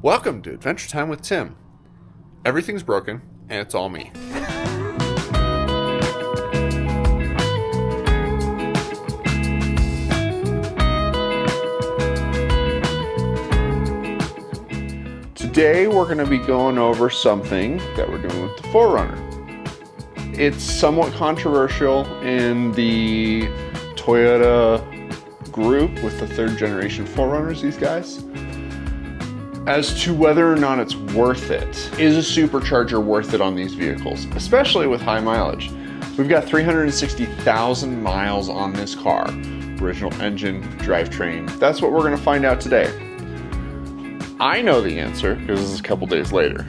Welcome to Adventure Time with Tim. Everything's broken, and it's all me. Today we're going to be going over something that we're doing with the 4runner. It's somewhat controversial in the Toyota group with the third generation 4runners, these guys, as to whether or not it's worth it. Is a supercharger worth it on these vehicles, especially with high mileage? We've got 360,000 miles on this car. Original engine, drivetrain. That's what we're gonna find out today. I know the answer because this is a couple days later.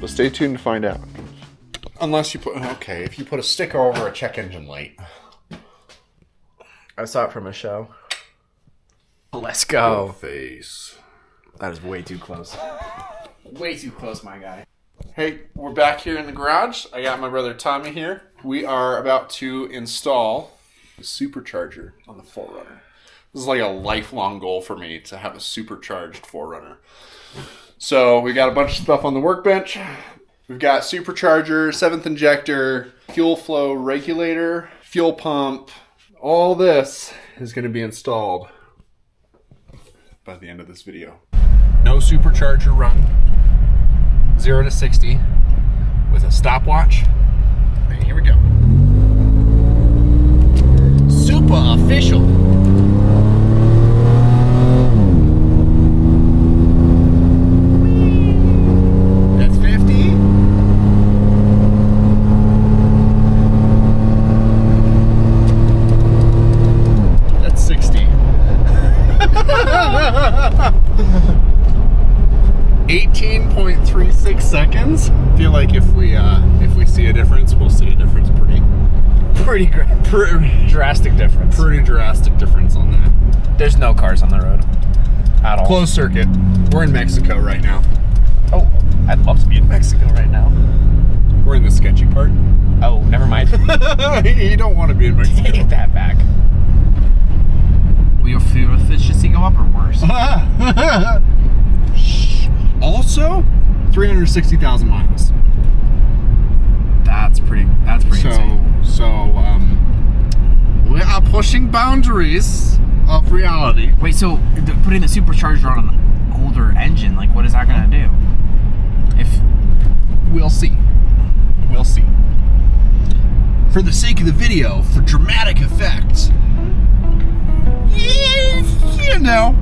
But stay tuned to find out. Unless you put, okay, if you put a sticker over a check engine light. I saw it from a show. Let's go. Face. That is way too close. Way too close, my guy. Hey, we're back here in the garage. I got my brother Tommy here. We are about to install the supercharger on the 4runner. This is like a lifelong goal for me to have a supercharged 4runner. So we got a bunch of stuff on the workbench. We've got supercharger, 7th injector, fuel flow regulator, fuel pump. All this is going to be installed by the end of this video. No supercharger run, 0 to 60 with a stopwatch. And here we go. Super official. That's 50. That's 60. 18.36 seconds. I feel like if we see a difference, we'll see a difference Pretty drastic difference. Pretty drastic difference on that. There's no cars on the road at all. Closed circuit. We're in Mexico right now. Oh, I'd love to be in Mexico right now. We're in the sketchy part. Oh, never mind. You don't want to be in Mexico. Take that back. Will your fuel efficiency go up or worse? Also, 360,000 miles. That's pretty insane. So, we are pushing boundaries of reality. Wait, so putting the supercharger on an older engine, like what is that gonna do? We'll see. We'll see. For the sake of the video, for dramatic effect, you know.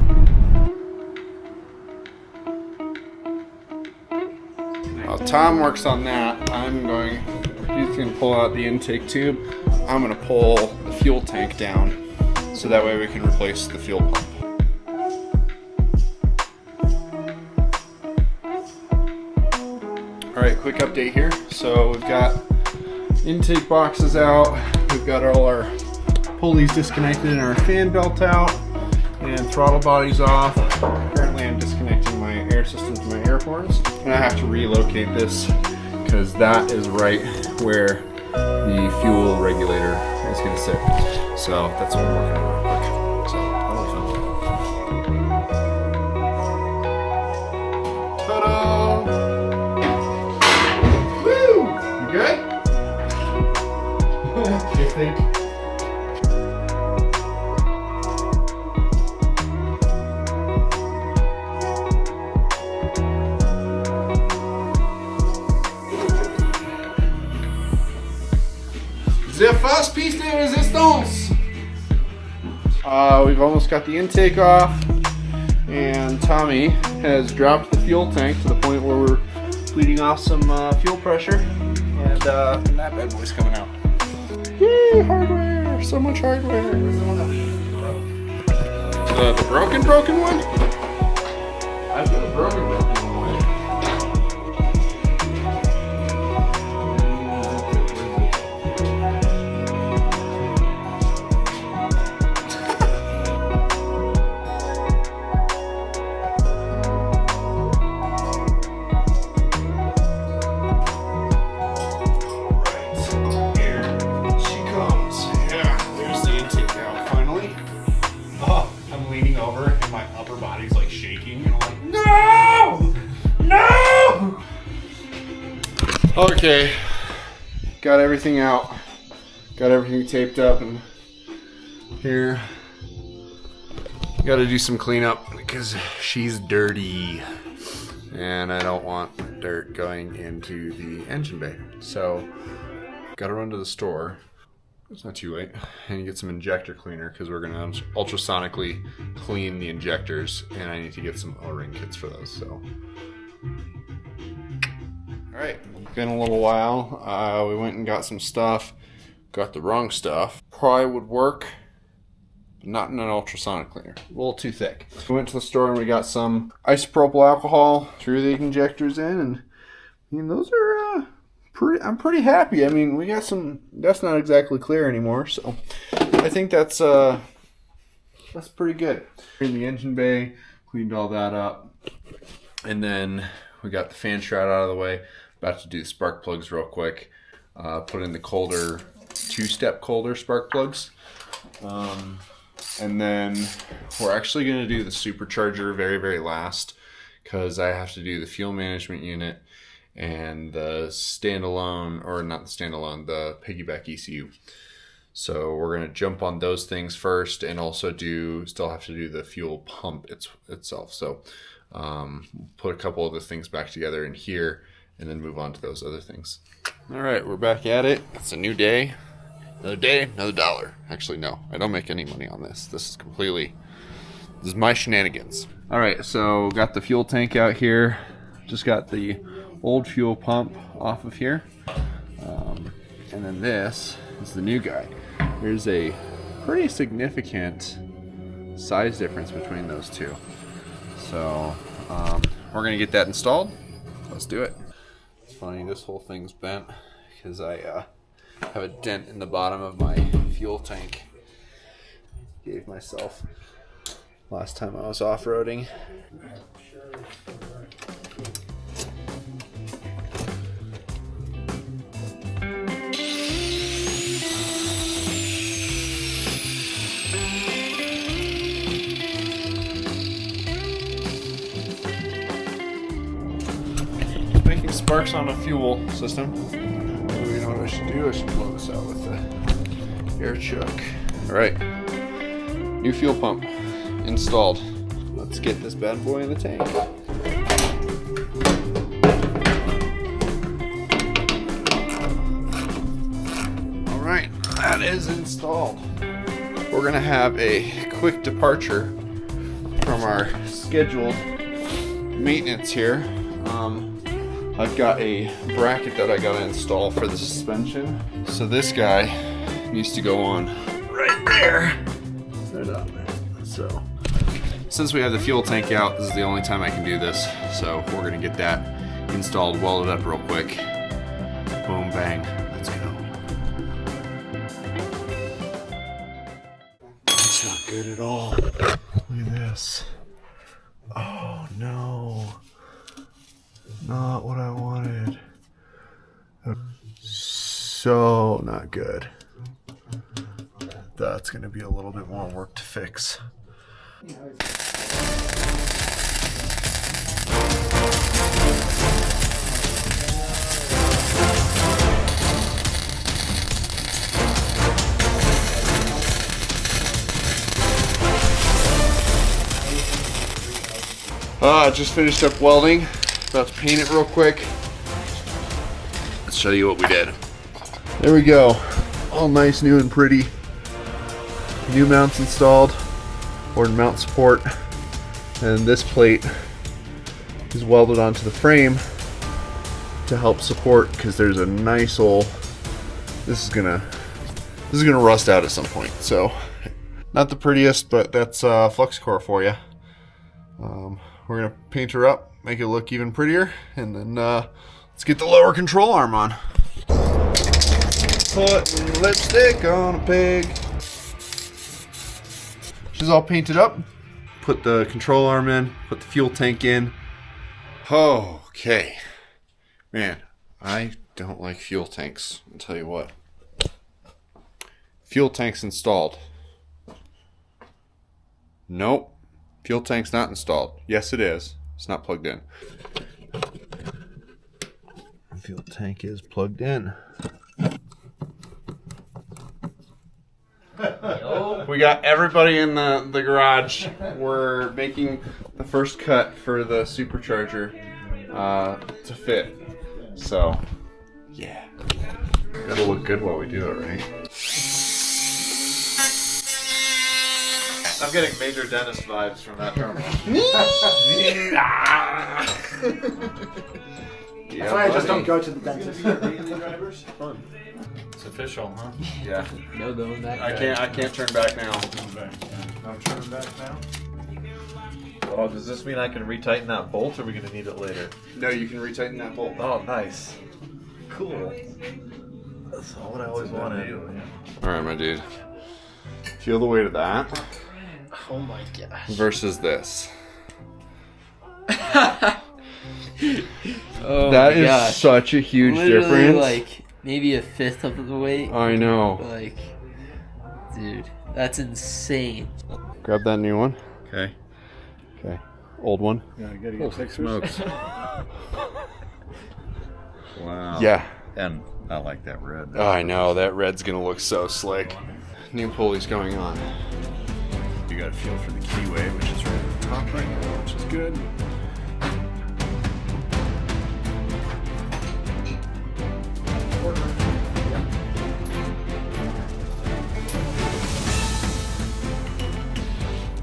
While Tom works on that, he's going to pull out the intake tube. I'm going to pull the fuel tank down so that way we can replace the fuel pump. Alright, quick update here. So we've got intake boxes out, we've got all our pulleys disconnected and our fan belt out, and throttle bodies off. Currently I'm disconnecting my air systems and my air horns, and I have to relocate this because that is right where the fuel regulator is going to sit. So that's what I'm working on real quick. So that'll be fun. Ta-da! Woo! You good? You think? The first piece de resistance. We've almost got the intake off, and Tommy has dropped the fuel tank to the point where we're bleeding off some fuel pressure, and that bad boy's coming out. Yay, hardware! So much hardware. The broken one? I put the broken one away. Okay, got everything out. Got everything taped up, and here, got to do some cleanup because she's dirty, and I don't want dirt going into the engine bay. So, got to run to the store. It's not too late, and get some injector cleaner because we're gonna ultrasonically clean the injectors, and I need to get some O-ring kits for those. So. Alright, been a little while. We went and got some stuff. Got the wrong stuff. Probably would work, but not in an ultrasonic cleaner. A little too thick. We went to the store and we got some isopropyl alcohol, threw the injectors in, and those are I'm pretty happy. I mean, we got some. That's not exactly clear anymore, so I think that's pretty good. In the engine bay, cleaned all that up, and then we got the fan shroud out of the way. About to do the spark plugs real quick. Put in the colder, two-step colder spark plugs. And then we're actually going to do the supercharger very, very last, because I have to do the fuel management unit and the standalone, or not the standalone, the piggyback ECU. So we're going to jump on those things first, and also still have to do the fuel pump itself. So put a couple of the things back together in here, and then move on to those other things. All right, we're back at it. It's a new day. Another day, another dollar. Actually, no, I don't make any money on this. This is my shenanigans. All right, so got the fuel tank out here. Just got the old fuel pump off of here. And then this is the new guy. There's a pretty significant size difference between those two. So we're gonna get that installed. Let's do it. It's funny, this whole thing's bent because I have a dent in the bottom of my fuel tank. Gave myself last time I was off-roading. Making sparks on a fuel system. You know what I should do? I should blow this out with the air chuck. Alright, new fuel pump installed. Let's get this bad boy in the tank. Alright, that is installed. We're gonna have a quick departure from our scheduled maintenance here. I've got a bracket that I gotta install for the suspension. So this guy needs to go on right there. Right on there. So since we have the fuel tank out, this is the only time I can do this. So we're gonna get that installed, welded up real quick. Boom, bang, let's go. That's not good at all. Look at this. Oh no. Not what I wanted. So not good. That's going to be a little bit more work to fix. I just finished up welding. About to paint it real quick. Let's show you what we did. There we go. All nice, new and pretty. New mounts installed. Board mount support. And this plate is welded onto the frame to help support, because there's a nice old. This is gonna rust out at some point. So not the prettiest, but that's flux core for you. We're gonna paint her up, make it look even prettier, and then let's get the lower control arm on. Putting lipstick on a pig. She's all painted up. Put the control arm in, put the fuel tank in. Okay. Man, I don't like fuel tanks, I'll tell you what. Fuel tank's installed. Nope. Fuel tank's not installed. Yes, it is. It's not plugged in. fuel tank is plugged in. We got everybody in the garage. We're making the first cut for the supercharger to fit. So, yeah. Gotta look good while we do it, right? I'm getting major dentist vibes from that terminal. Yeah, That's why I just don't go to the dentist. Fun. It's official, huh? Yeah. No going back. I can't turn back now. I'm turning back now. Oh, does this mean I can retighten that bolt, or are we going to need it later? No, you can retighten that bolt. Oh, nice. Cool. That's all what I always wanted. All right, my dude. Feel the weight of that Oh my gosh. versus this. Oh That my is gosh. such a huge Literally, difference. like maybe a fifth of the weight. I know. Like, dude, that's insane. Grab that new one. Okay. Okay. Old one. Holy smokes. Wow. Yeah. And I like that red. Oh, I know. That red's gonna look so slick. New pulley's going on. You got a feel for the keyway, which is right at the top right now, which is good.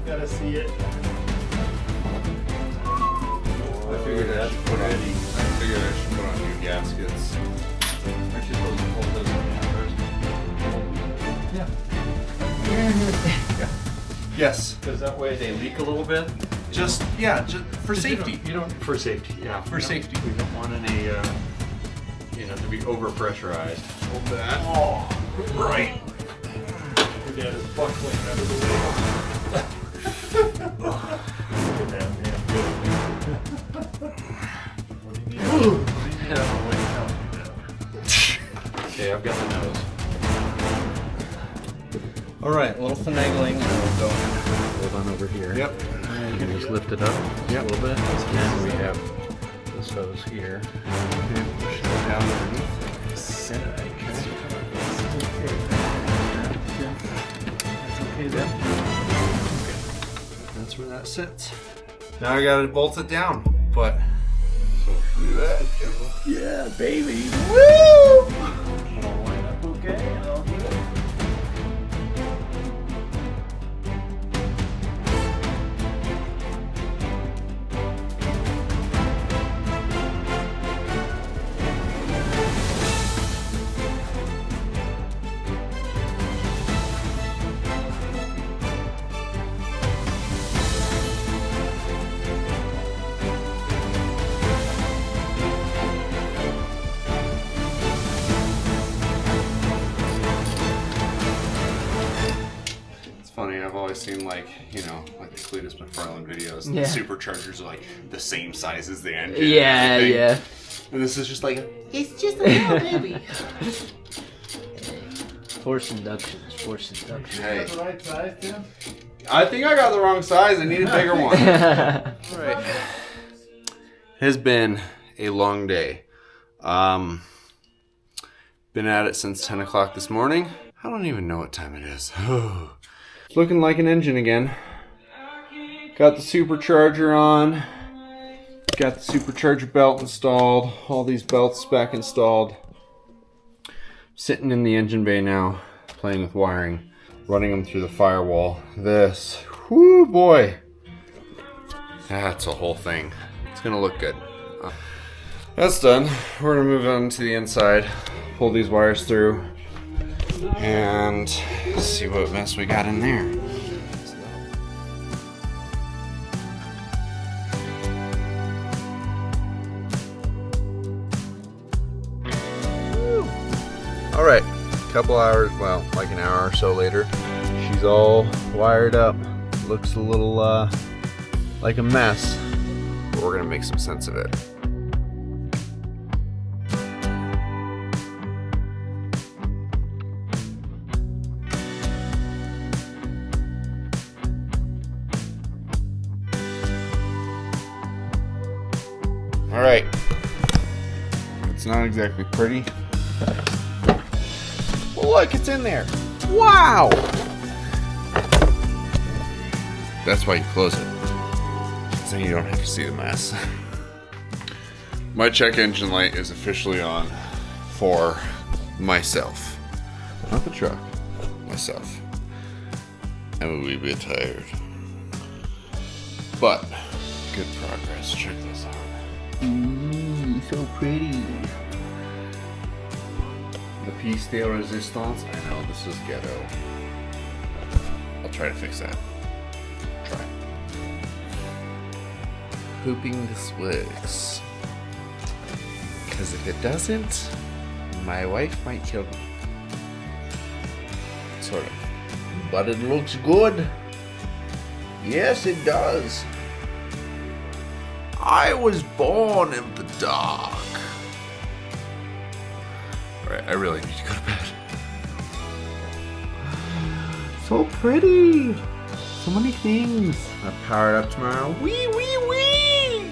Gotta see it. I figured I should put on. I figured I should put on new gaskets. Actually, supposed to hold those in Yeah. Yes. because that way they leak a little bit. Just for safety. You don't for safety. Yeah, For safety. We don't want any, to be over pressurized. Hold that. Oh, right. Your dad is buckling out of the way. Look at that, man. What do you need? Okay, I've got the nose. All right, a little finagling. Hold on over here. Yep. And you can just lift it up just a little bit. And we have this hose here. Okay, push that down underneath. Okay then. That's where that sits. Now I gotta bolt it down, but Yeah, baby. woo! I'll line up okay, and I'll do it. Funny, I've always seen like the Cletus McFarlane videos. Yeah. The superchargers are like the same size as the engine. Yeah, and everything. yeah. And this is just like It's just a little baby. Force induction. Force induction. hey. The right size, Tim? I think I got the wrong size. I need a bigger one. All right. Has been a long day. Been at it since 10 o'clock this morning. I don't even know what time it is. It's looking like an engine again. Got the supercharger on. Got the supercharger belt installed. All these belts back installed. Sitting in the engine bay now, playing with wiring. Running them through the firewall. This, whoo boy. That's a whole thing. It's gonna look good. That's done. We're gonna move on to the inside. Pull these wires through. And see what mess we got in there. All right, couple hours, well, like an hour or so later, she's all wired up. Looks a little like a mess, but we're gonna make some sense of it. All right, it's not exactly pretty. Well, look, it's in there. Wow! That's why you close it. So you don't have to see the mess. My check engine light is officially on for myself. Not the truck, myself. I'm a wee bit tired. But, good progress. Check this out. Ooh, so pretty. The piece de resistance. I know, this is ghetto. I'll try to fix that. Try. Hoping this works. Because if it doesn't, my wife might kill me. Sort of. But it looks good. Yes, it does. I was born in the dark. Alright, I really need to go to bed. So pretty. So many things. I'll power it up tomorrow. Wee, wee, wee.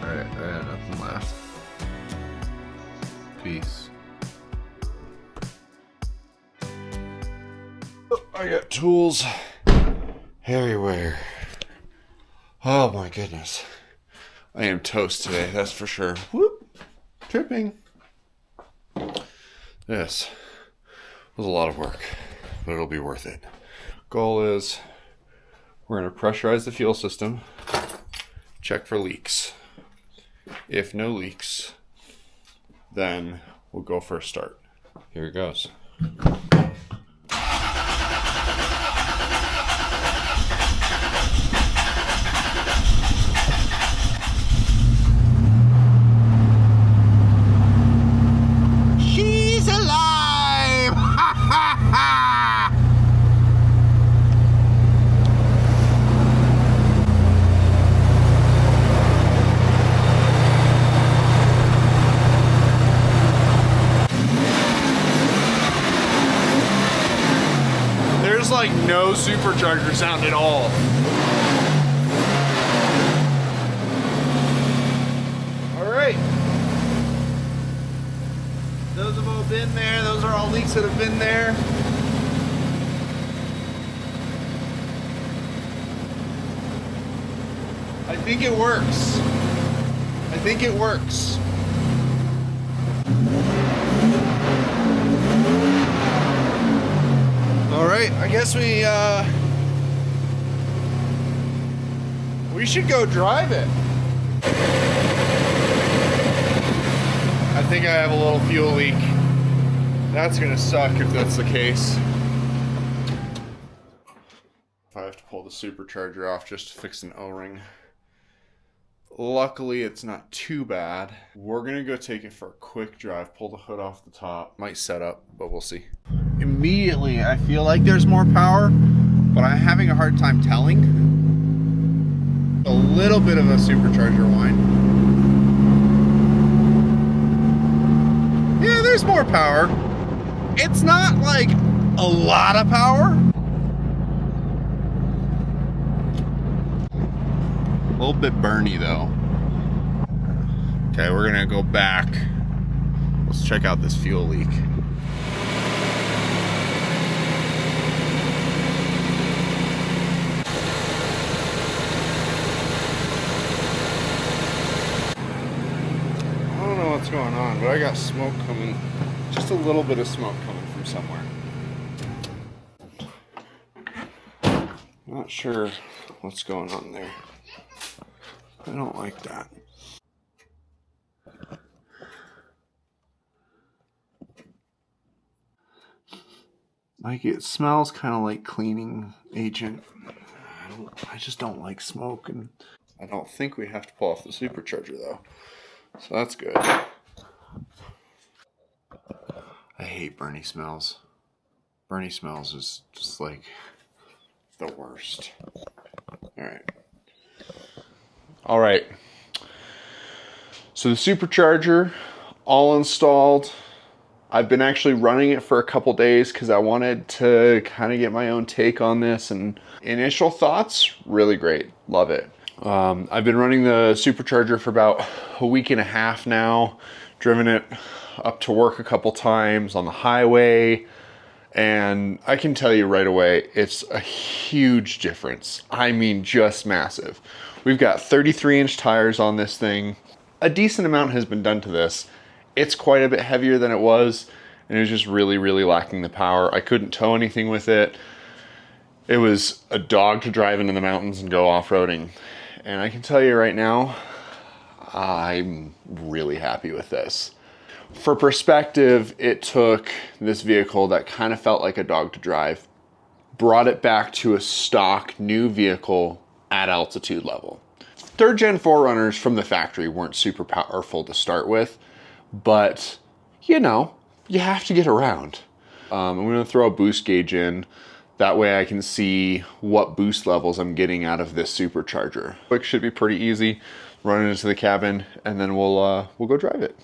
Alright, I got nothing left. Peace. I got tools everywhere. Oh my goodness. I am toast today, that's for sure. Whoop. Tripping. This was a lot of work, but it'll be worth it. Goal is we're going to pressurize the fuel system, check for leaks. If no leaks, then we'll go for a start. Here it goes. Like no supercharger sound at all. All right. Those have all been there. Those are all leaks that have been there. I think it works. I think it works. All right, I guess we should go drive it. I think I have a little fuel leak. That's gonna suck if that's the case. If I have to pull the supercharger off just to fix an O-ring. Luckily, it's not too bad. We're gonna go take it for a quick drive, pull the hood off the top. Might set up, but we'll see. Immediately, I feel like there's more power, but I'm having a hard time telling. A little bit of a supercharger whine. Yeah, there's more power. It's not like a lot of power. A little bit burny though. Okay, we're gonna go back. Let's check out this fuel leak. I don't know what's going on, but I got smoke coming. Just a little bit of smoke coming from somewhere. Not sure what's going on there. I don't like that. Like, it smells kind of like cleaning agent. I just don't like smoke, and I don't think we have to pull off the supercharger though. So that's good. I hate Bernie smells. Bernie smells is just like the worst. All right. So the supercharger all installed. I've been actually running it for a couple days because I wanted to kind of get my own take on this, and initial thoughts, really great. Love it. I've been running the Supercharger for about a week and a half now, driven it up to work a couple times on the highway, and I can tell you right away, it's a huge difference. I mean, just massive. We've got 33-inch tires on this thing. A decent amount has been done to this. It's quite a bit heavier than it was, and it was just really, really lacking the power. I couldn't tow anything with it. It was a dog to drive into the mountains and go off-roading. And I can tell you right now, I'm really happy with this. For perspective, it took this vehicle that kind of felt like a dog to drive, brought it back to a stock new vehicle at altitude level. 3rd gen 4Runners from the factory weren't super powerful to start with, but you know, you have to get around. I'm gonna throw a boost gauge in. That way I can see what boost levels I'm getting out of this Supercharger. It should be pretty easy. Run it into the cabin and then we'll go drive it.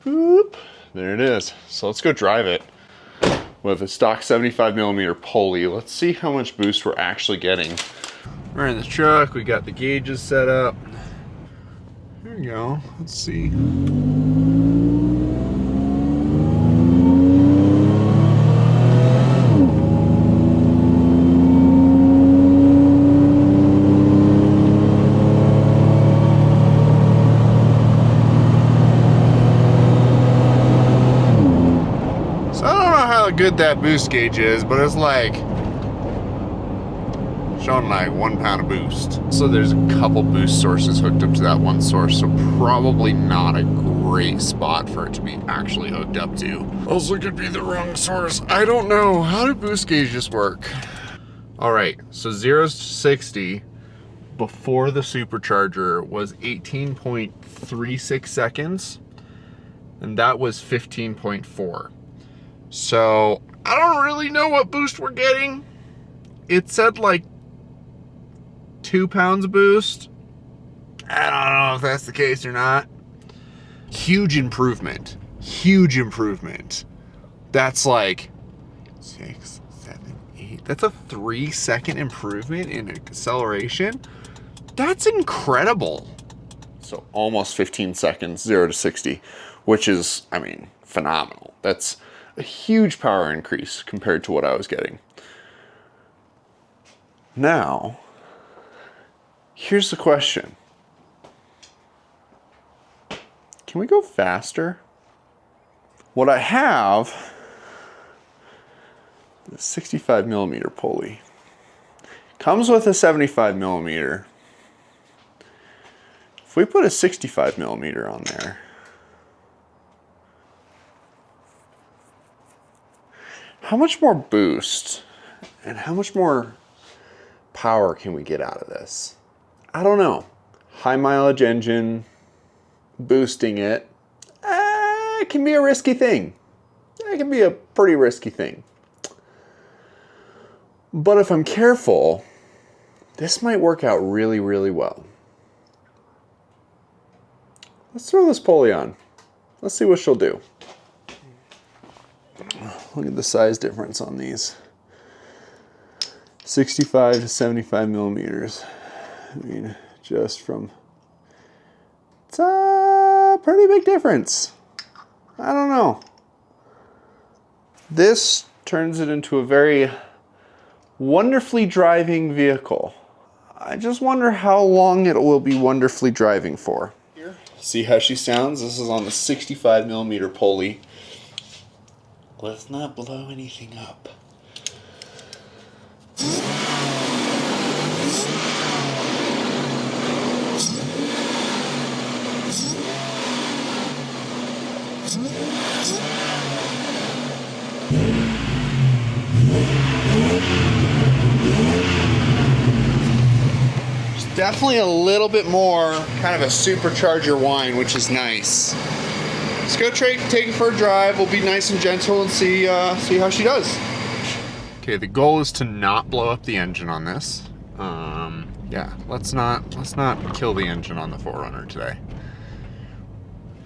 Boop, there it is. So let's go drive it with a stock 75mm pulley. Let's see how much boost we're actually getting. We're in the truck, we got the gauges set up. There we go, let's see. Good that boost gauge is, but it's like showing like 1 pound of boost. So there's a couple boost sources hooked up to that one source, so probably not a great spot for it to be actually hooked up to. Also could be the wrong source. I don't know. How do boost gauges work? All right, so 0 to 60 before the Supercharger was 18.36 seconds, and that was 15.4. So I don't really know what boost we're getting. It said like 2 pounds of boost. I don't know if that's the case or not. Huge improvement. Huge improvement. That's like 6, 7, 8. That's a 3-second improvement in acceleration. That's incredible. So almost 15 seconds, 0 to 60, which is, I mean, phenomenal. That's a huge power increase compared to what I was getting. Now, here's the question. Can we go faster? What I have is a 65mm pulley. Comes with a 75mm. If we put a 65mm on there, how much more boost and how much more power can we get out of this? I don't know. High mileage engine, boosting it, it can be a risky thing. It can be a pretty risky thing. But if I'm careful, this might work out really, really well. Let's throw this pulley on. Let's see what she'll do. Look at the size difference on these. 65 to 75mm. I mean, just from... It's a pretty big difference. I don't know. This turns it into a very wonderfully driving vehicle. I just wonder how long it will be wonderfully driving for. Here, see how she sounds? This is on the 65mm pulley. Let's not blow anything up. There's definitely a little bit more kind of a Supercharger whine, which is nice. Let's go take it for a drive. We'll be nice and gentle and see how she does. Okay, the goal is to not blow up the engine on this. Yeah, let's not kill the engine on the 4Runner today.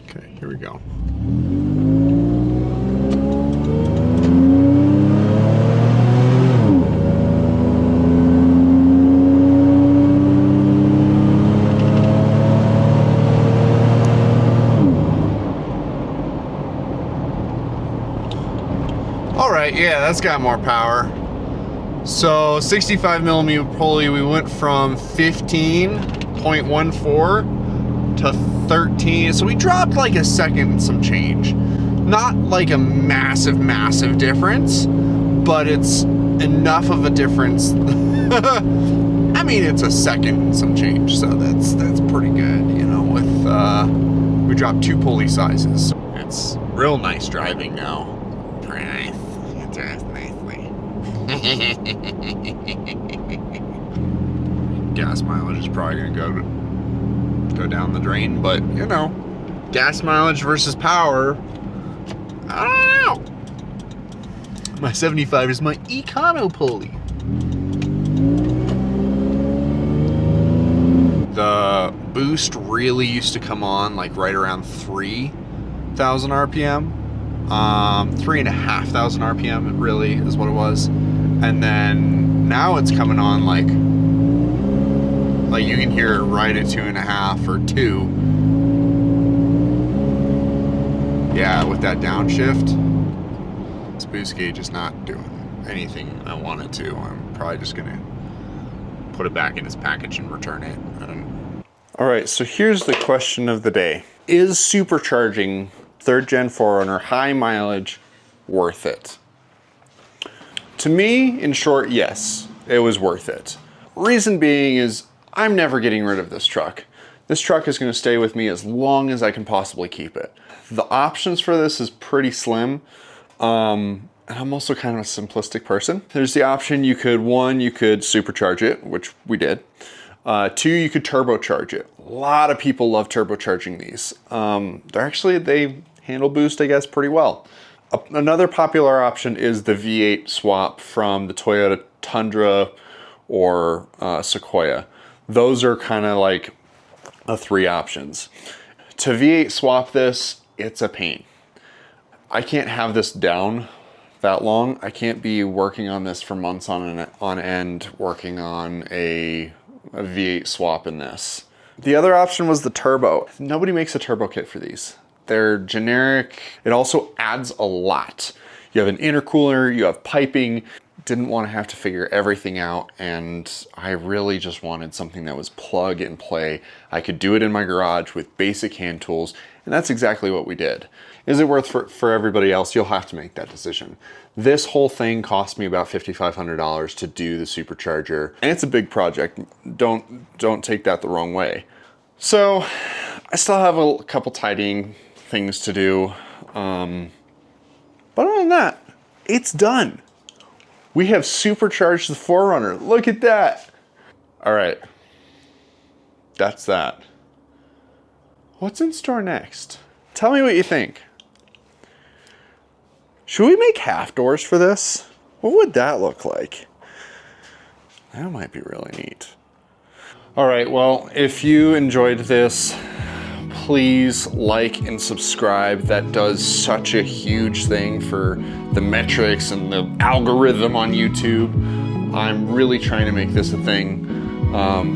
Okay, here we go. right, yeah, that's got more power. So 65 millimeter pulley, we went from 15.14 to 13. So we dropped like a second and some change. Not like a massive, massive difference, but it's enough of a difference. I mean, it's a second and some change, so that's pretty good, you know, with, we dropped 2 pulley sizes. It's real nice driving now. Pretty nice. It drives nicely. Gas mileage is probably gonna go down the drain, but you know, gas mileage versus power, I don't know. My 75 is my Econo pulley. The boost really used to come on like right around 3,000 RPM. 3,500 RPM, it really is what it was. And then now it's coming on like you can hear it right at 2.5 or 2. Yeah, with that downshift, this boost gauge is not doing anything I want it to. I'm probably just gonna put it back in its package and return it. All right, so here's the question of the day. Is supercharging 3rd gen 4runner high mileage worth it? To me, in short, yes, it was worth it. Reason being is I'm never getting rid of this truck. This truck is gonna stay with me as long as I can possibly keep it. The options for this is pretty slim. And I'm also kind of a simplistic person. There's the option you could supercharge it, which we did. 2, you could turbocharge it. A lot of people love turbocharging these. They handle boost, I guess, pretty well. Another popular option is the V8 swap from the Toyota Tundra or Sequoia. Those are kind of like the 3 options. To V8 swap this, it's a pain. I can't have this down that long. I can't be working on this for months on end, working on a V8 swap in this. The other option was the turbo. Nobody makes a turbo kit for these. They're generic. It also adds a lot. You have an intercooler, you have piping. Didn't want to have to figure everything out, and I really just wanted something that was plug and play. I could do it in my garage with basic hand tools, and that's exactly what we did. Is it worth for everybody else? You'll have to make that decision. This whole thing cost me about $5,500 to do the Supercharger, and it's a big project. Don't take that the wrong way. So I still have a couple tidying things to do, but other than that, it's done. We have supercharged the 4runner. Look at that. All right, that's that. What's in store next? Tell me what you think. Should we make half doors for this? What would that look like? That might be really neat. All right, well, if you enjoyed this, please like and subscribe. That does such a huge thing for the metrics and the algorithm on YouTube. I'm really trying to make this a thing.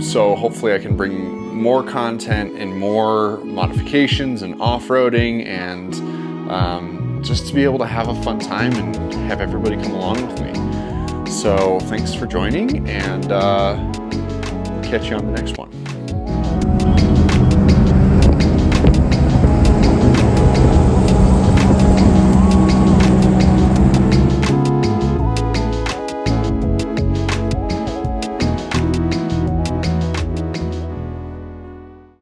So hopefully I can bring more content and more modifications and off-roading and just to be able to have a fun time and have everybody come along with me. So thanks for joining, and catch you on the next one.